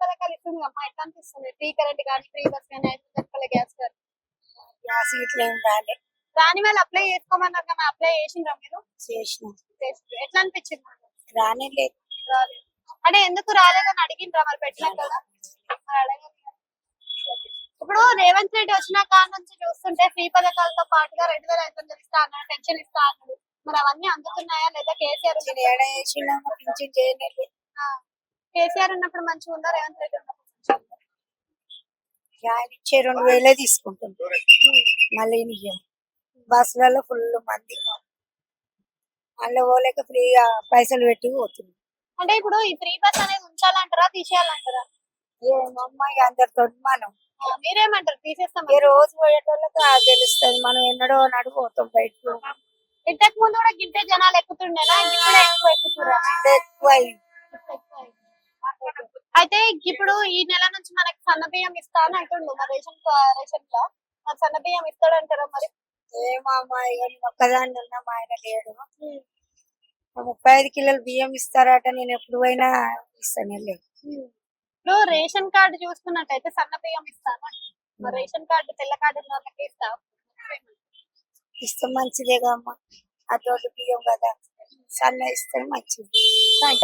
పథకాలు ఇస్తుంది అమ్మా, ఎట్లా అనిపిస్తుంది? ఫ్రీ కరెంట్ కానీ, ఫ్రీ బస్ కానీ, 5 రూపాయల గ్యాస్ కానీ. గ్యాస్ ఇట్లా ఏం రాలే. దాని వల్ల అప్లై చేసుకోమన్నారు కదా, అప్లై చేసిండ్రా మీరు? చేసిన ఎట్లా అనిపించింది? రానే లేదు. రాలేదు. అంటే ఎందుకు రాలేదని అడిగిండ్రా మరి పెట్టినాక కదా? మరి అడగలేదు కదా. ఇప్పుడు రేవంత్ రెడ్డి వచ్చిన కాడ నుంచి చూస్తుంటే ఫ్రీ పథకాలతో పాటుగా 2500 ఇస్తా అన్నాడు, పెన్షన్ ఇస్తా అన్నాడు. మరి అవన్నీ అందుతున్నాయా లేదా? కేసీఆర్ పింఛన్ ఏడ చేసినా పింఛన్ చేయలేదు. కేసీఆర్ ఉన్నప్పుడు మంచిగా ఉందా, రేవంత్ రెడ్డి ఉన్నప్పుడు మంచిగా ఉందా? ఆయన ఇచ్చే 2000 తీసుకుంటుంది. మళ్ళీ బస్సులలో ఫుల్ మంది అందులో పోలేక ఫ్రీగా పైసలు పెట్టి పోతుంది. అంటే ఇప్పుడు ఈ ఫ్రీ బస్ అనేది ఉంచాలంటారా, తీసేయాలంటారా? ఏమమ్మా ఇక అందరితో మనం మీరేమంటారు? తీసేస్తాం. ఏ రోజు పోయేటోళ్ళకి తెలుస్తుంది. మనం ఎన్నడో నడు పోతాం బయటకు. ఇంతకు ముందు కూడా గింటే జనాలు ఎక్కుతుండేనా, ఇప్పుడు ఎక్కువ ఎక్కుతురా? ఎక్కువ అయితే ఇప్పుడు ఈ నెల నుంచి మనకి సన్న బియ్యం ఇస్తా అని అంటుండు మరి రేషన్ లో. మరి సన్న బియ్యం ఇస్తాడంటారా మరి? ఏమమ్మా ఇక నేను ఒక్కదాన్ని ఉన్నా, మా ఆయన లేడు. 35 కిలోలు బియ్యం ఇస్తారట. నేను ఎప్పుడు పోయినా ఇస్తానే లేదు. ఇప్పుడు రేషన్ కార్డు చూసుకున్నట్టయితే సన్న బియ్యం ఇస్తాను. మరి రేషన్ కార్డు, తెల్ల కార్డు ఉన్న వాళ్ళకి ఇస్తా. ఇస్తే మంచిదేగా అమ్మా. ఆ తోటి బియ్యం కదా, సన్న ఇస్తే మంచిది.